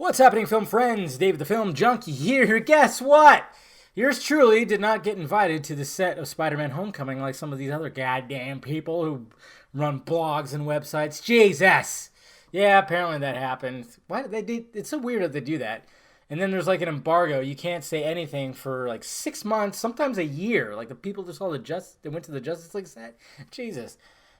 What's happening, film friends? Dave the Film Junkie here. Guess what? Yours truly did not get invited to the set of Spider-Man Homecoming like some of these other goddamn people who run blogs and websites. Jesus! Yeah, apparently that happened. Why did they do? It's so weird that they do that. And then there's like an embargo. You can't say anything for like 6 months, sometimes a year. Like the people just saw they went to the Justice League set. Jesus.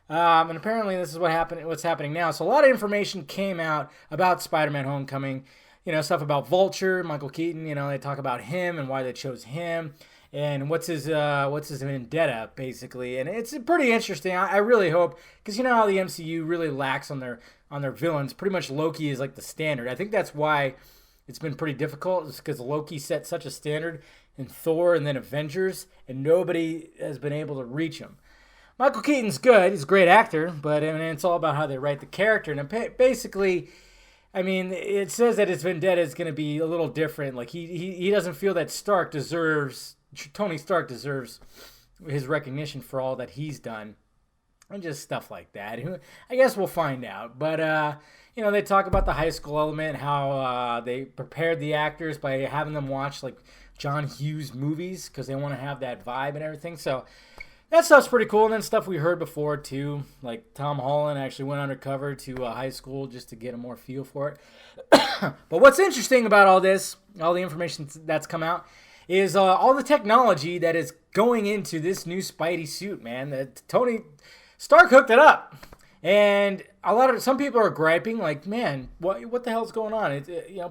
And apparently this is what's happening now. So a lot of information came out about Spider-Man Homecoming. You know, stuff about Vulture, Michael Keaton. You know, they talk about him and why they chose him, and what's his vendetta basically. And it's pretty interesting. I really hope, because you know how the MCU really lacks on their villains. Pretty much Loki is like the standard. I think that's why it's been pretty difficult. It's because Loki set such a standard in Thor and then Avengers, and nobody has been able to reach him. Michael Keaton's good. He's a great actor, but I mean, it's all about how they write the character. And basically, I mean, it says that his vendetta is going to be a little different. Like, he doesn't feel that Tony Stark deserves his recognition for all that he's done. And just stuff like that. I guess we'll find out. But, you know, they talk about the high school element, how they prepared the actors by having them watch, like, John Hughes movies because they want to have that vibe and everything. So that stuff's pretty cool. And then stuff we heard before, too. Like, Tom Holland actually went undercover to high school just to get a more feel for it. But what's interesting about all this, all the information that's come out, is all the technology that is going into this new Spidey suit, man. That Tony Stark hooked it up. And some people are griping, like, man, what the hell's going on?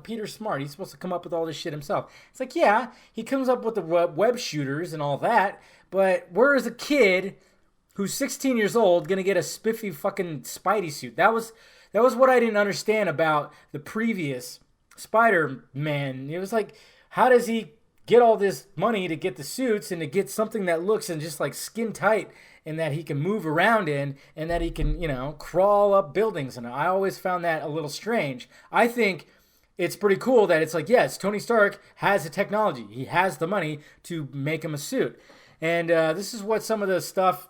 Peter's smart. He's supposed to come up with all this shit himself. It's like, yeah, he comes up with the web shooters and all that, but where is a kid who's 16 years old going to get a spiffy fucking Spidey suit? That was what I didn't understand about the previous Spider-Man. It was like, how does he get all this money to get the suits and to get something that looks and just like skin tight and that he can move around in and that he can, crawl up buildings? And I always found that a little strange. I think it's pretty cool that it's like, yes, Tony Stark has the technology. He has the money to make him a suit. And this is what some of the stuff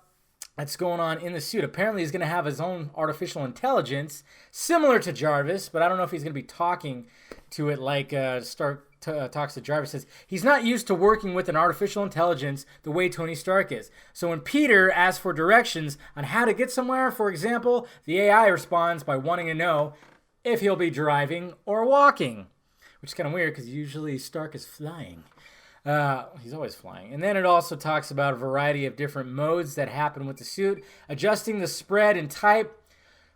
that's going on in the suit. Apparently he's going to have his own artificial intelligence, similar to Jarvis, but I don't know if he's going to be talking to it like Stark talks to Jarvis. Says he's not used to working with an artificial intelligence the way Tony Stark is. So when Peter asks for directions on how to get somewhere, for example, the AI responds by wanting to know if he'll be driving or walking, which is kind of weird because usually Stark is flying. He's always flying. And then it also talks about a variety of different modes that happen with the suit, adjusting the spread and type,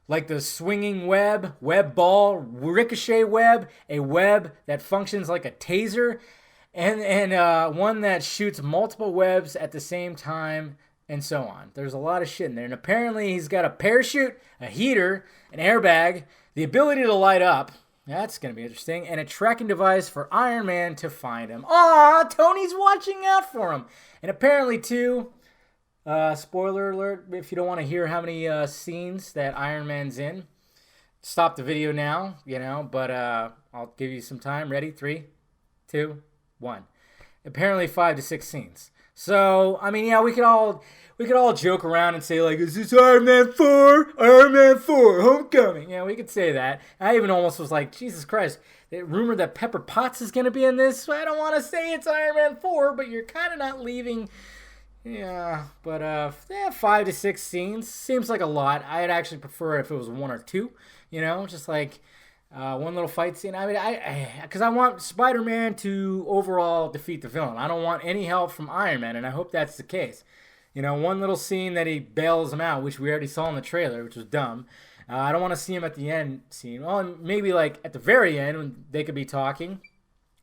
like the swinging web ball, ricochet web, a web that functions like a taser, and one that shoots multiple webs at the same time, and so on. There's a lot of shit in there. And apparently he's got a parachute, a heater, an airbag, the ability to light up. That's going to be interesting. And a tracking device for Iron Man to find him. Aw, Tony's watching out for him. And apparently, too, spoiler alert, if you don't want to hear how many scenes that Iron Man's in, stop the video now, but I'll give you some time. Ready? 3, 2, 1. Apparently 5 to 6 scenes. So, I mean, yeah, we could all joke around and say, like, is this Iron Man 4? Iron Man 4, Homecoming. Yeah, we could say that. I even almost was like, Jesus Christ, the rumor that Pepper Potts is going to be in this. I don't want to say it's Iron Man 4, but you're kind of not leaving. Yeah, but 5 to 6 scenes seems like a lot. I'd actually prefer if it was 1 or 2, just like one little fight scene. I mean, because I want Spider-Man to overall defeat the villain. I don't want any help from Iron Man, and I hope that's the case. One little scene that he bails him out, which we already saw in the trailer, which was dumb. I don't want to see him at the end scene. Well, maybe like at the very end when they could be talking.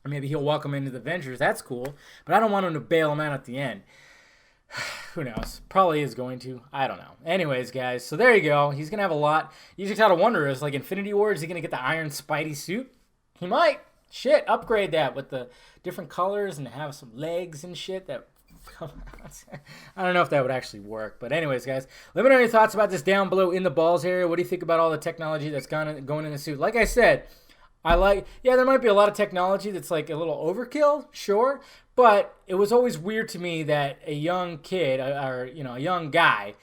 Or maybe he'll welcome into the Avengers. That's cool. But I don't want him to bail him out at the end. Who knows? Probably is going to. I don't know. Anyways, guys, so there you go. He's going to have a lot. You just got to wonder, is like Infinity War, is he going to get the Iron Spidey suit? He might. Shit, upgrade that with the different colors and have some legs and shit that... I don't know if that would actually work. But anyways, guys, let me know your thoughts about this down below in the balls area. What do you think about all the technology that's going in the suit? Like I said, there might be a lot of technology that's like a little overkill, sure. But it was always weird to me that a young kid or a young guy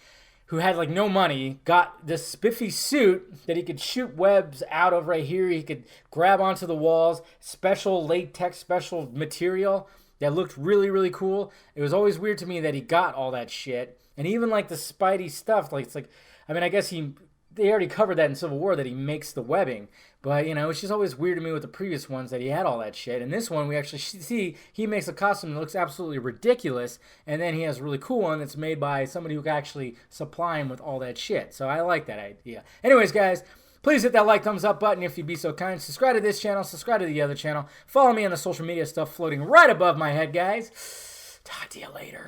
who had like no money, got this spiffy suit that he could shoot webs out of right here. He could grab onto the walls, special latex, special material that looked really, really cool. It was always weird to me that he got all that shit. And even like the Spidey stuff, like it's like, I mean, I guess they already covered that in Civil War that he makes the webbing. But, you know, it's just always weird to me with the previous ones that he had all that shit. And this one, we actually see he makes a costume that looks absolutely ridiculous. And then he has a really cool one that's made by somebody who can actually supply him with all that shit. So I like that idea. Anyways, guys, please hit that like, thumbs up button if you'd be so kind. Subscribe to this channel. Subscribe to the other channel. Follow me on the social media stuff floating right above my head, guys. Talk to you later.